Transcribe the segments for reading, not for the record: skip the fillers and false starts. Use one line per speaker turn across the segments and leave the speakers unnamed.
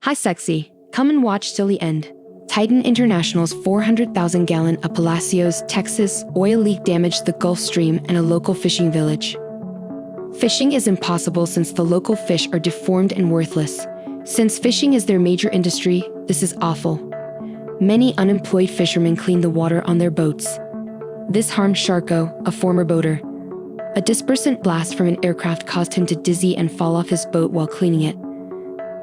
Hi sexy, come and watch till the end. Titan International's 400,000-gallon Palacios, Texas oil leak damaged the Gulf Stream and a local fishing village. Fishing is impossible since the local fish are deformed and worthless. Since fishing is their major industry, this is awful. Many unemployed fishermen clean the water on their boats. This harmed Sharko, a former boater. A dispersant blast from an aircraft caused him to dizzy and fall off his boat while cleaning it.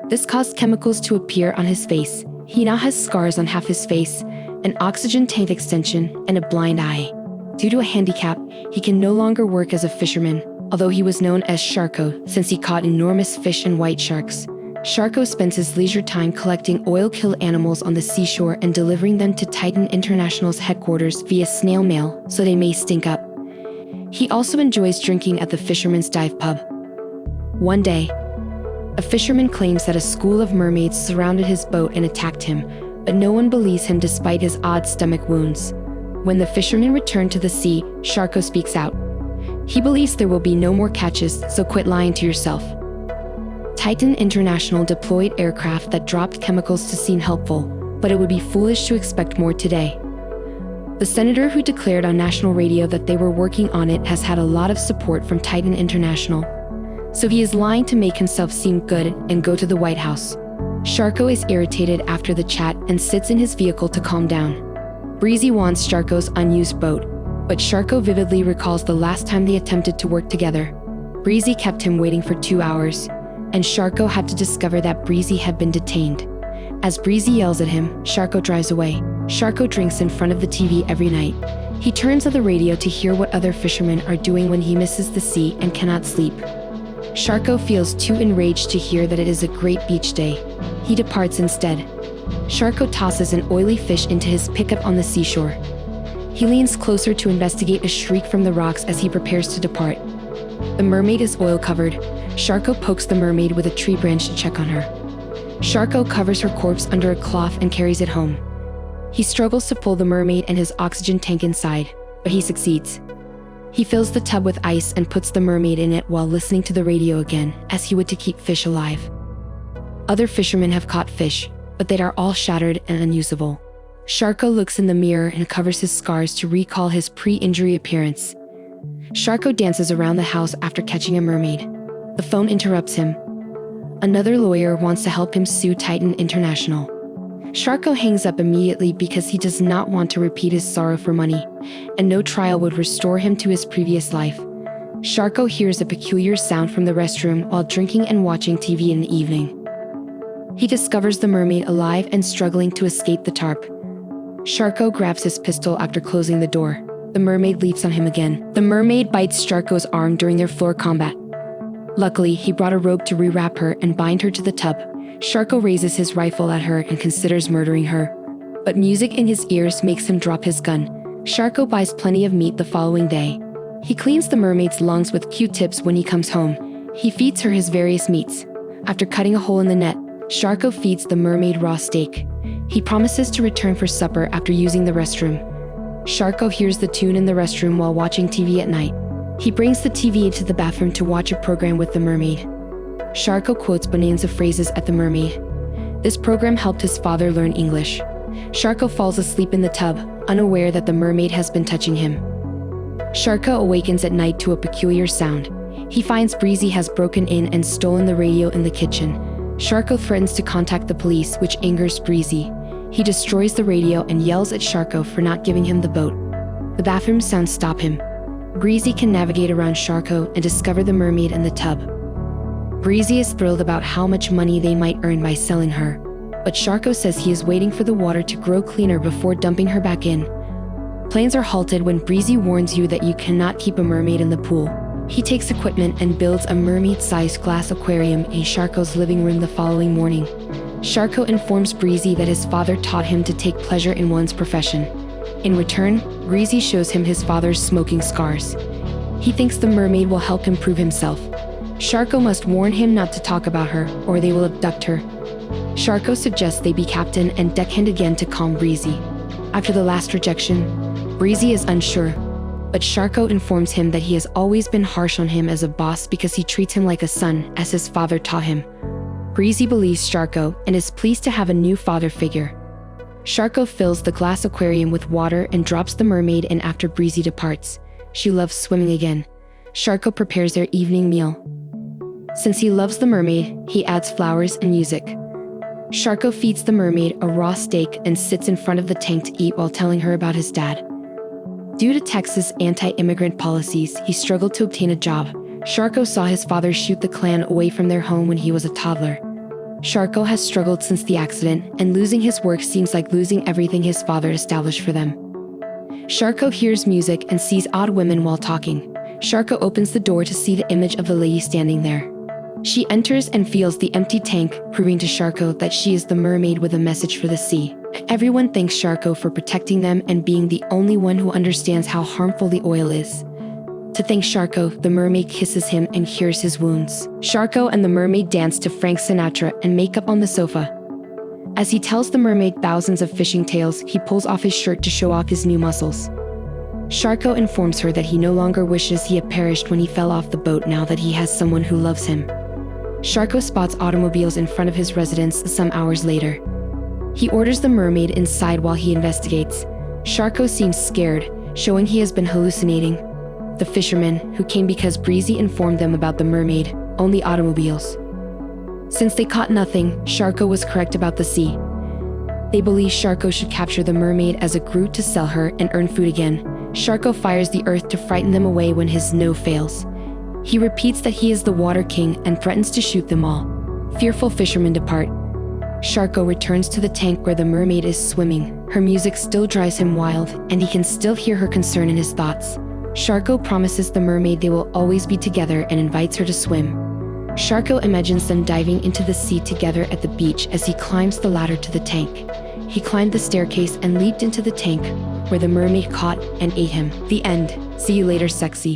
This caused chemicals to appear on his face. He now has scars on half his face, an oxygen tank extension, and a blind eye. Due to a handicap, he can no longer work as a fisherman, although he was known as Sharko since he caught enormous fish and white sharks. Sharko spends his leisure time collecting oil-killed animals on the seashore and delivering them to Titan International's headquarters via snail mail so they may stink up. He also enjoys drinking at the Fisherman's Dive pub. One day, a fisherman claims that a school of mermaids surrounded his boat and attacked him, but no one believes him despite his odd stomach wounds. When the fisherman returned to the sea, Sharko speaks out. He believes there will be no more catches, so quit lying to yourself. Titan International deployed aircraft that dropped chemicals to seem helpful, but it would be foolish to expect more today. The senator who declared on national radio that they were working on it has had a lot of support from Titan International. So he is lying to make himself seem good and go to the White House. Sharko is irritated after the chat and sits in his vehicle to calm down. Breezy wants Sharko's unused boat, but Sharko vividly recalls the last time they attempted to work together. Breezy kept him waiting for 2 hours, and Sharko had to discover that Breezy had been detained. As Breezy yells at him, Sharko drives away. Sharko drinks in front of the TV every night. He turns on the radio to hear what other fishermen are doing when he misses the sea and cannot sleep. Sharko feels too enraged to hear that it is a great beach day. He departs instead. Sharko tosses an oily fish into his pickup on the seashore. He leans closer to investigate a shriek from the rocks as he prepares to depart. The mermaid is oil-covered. Sharko pokes the mermaid with a tree branch to check on her. Sharko covers her corpse under a cloth and carries it home. He struggles to pull the mermaid and his oxygen tank inside, but he succeeds. He fills the tub with ice and puts the mermaid in it while listening to the radio again, as he would to keep fish alive. Other fishermen have caught fish, but they are all shattered and unusable. Sharko looks in the mirror and covers his scars to recall his pre-injury appearance. Sharko dances around the house after catching a mermaid. The phone interrupts him. Another lawyer wants to help him sue Titan International. Sharko hangs up immediately because he does not want to repeat his sorrow for money, and no trial would restore him to his previous life. Sharko hears a peculiar sound from the restroom while drinking and watching TV in the evening. He discovers the mermaid alive and struggling to escape the tarp. Sharko grabs his pistol after closing the door. The mermaid leaps on him again. The mermaid bites Sharko's arm during their floor combat. Luckily, he brought a rope to rewrap her and bind her to the tub. Sharko raises his rifle at her and considers murdering her. But music in his ears makes him drop his gun. Sharko buys plenty of meat the following day. He cleans the mermaid's lungs with Q-tips when he comes home. He feeds her his various meats. After cutting a hole in the net, Sharko feeds the mermaid raw steak. He promises to return for supper after using the restroom. Sharko hears the tune in the restroom while watching TV at night. He brings the TV into the bathroom to watch a program with the mermaid. Sharko quotes bonanza phrases at the mermaid. This program helped his father learn English. Sharko falls asleep in the tub, unaware that the mermaid has been touching him. Sharko awakens at night to a peculiar sound. He finds Breezy has broken in and stolen the radio in the kitchen. Sharko threatens to contact the police, which angers Breezy. He destroys the radio and yells at Sharko for not giving him the boat. The bathroom sounds stop him. Breezy can navigate around Sharko and discover the mermaid in the tub. Breezy is thrilled about how much money they might earn by selling her, but Sharko says he is waiting for the water to grow cleaner before dumping her back in. Plans are halted when Breezy warns you that you cannot keep a mermaid in the pool. He takes equipment and builds a mermaid-sized glass aquarium in Sharko's living room the following morning. Sharko informs Breezy that his father taught him to take pleasure in one's profession. In return, Breezy shows him his father's smoking scars. He thinks the mermaid will help him prove himself. Sharko must warn him not to talk about her, or they will abduct her. Sharko suggests they be captain and deckhand again to calm Breezy. After the last rejection, Breezy is unsure, but Sharko informs him that he has always been harsh on him as a boss because he treats him like a son, as his father taught him. Breezy believes Sharko and is pleased to have a new father figure. Sharko fills the glass aquarium with water and drops the mermaid in after Breezy departs. She loves swimming again. Sharko prepares their evening meal. Since he loves the mermaid, he adds flowers and music. Sharko feeds the mermaid a raw steak and sits in front of the tank to eat while telling her about his dad. Due to Texas' anti-immigrant policies, he struggled to obtain a job. Sharko saw his father shoot the clan away from their home when he was a toddler. Sharko has struggled since the accident, and losing his work seems like losing everything his father established for them. Sharko hears music and sees odd women while talking. Sharko opens the door to see the image of the lady standing there. She enters and feels the empty tank, proving to Sharko that she is the mermaid with a message for the sea. Everyone thanks Sharko for protecting them and being the only one who understands how harmful the oil is. To thank Sharko, the mermaid kisses him and cures his wounds. Sharko and the mermaid dance to Frank Sinatra and make up on the sofa. As he tells the mermaid thousands of fishing tales, he pulls off his shirt to show off his new muscles. Sharko informs her that he no longer wishes he had perished when he fell off the boat now that he has someone who loves him. Sharko spots automobiles in front of his residence some hours later. He orders the mermaid inside while he investigates. Sharko seems scared, showing he has been hallucinating. The fishermen, who came because Breezy informed them about the mermaid, own the automobiles. Since they caught nothing, Sharko was correct about the sea. They believe Sharko should capture the mermaid as a Groot to sell her and earn food again. Sharko fires the earth to frighten them away when his no fails. He repeats that he is the Water King and threatens to shoot them all. Fearful fishermen depart. Sharko returns to the tank where the mermaid is swimming. Her music still drives him wild, and he can still hear her concern in his thoughts. Sharko promises the mermaid they will always be together and invites her to swim. Sharko imagines them diving into the sea together at the beach as he climbs the ladder to the tank. He climbed the staircase and leaped into the tank, where the mermaid caught and ate him. The end. See you later, sexy.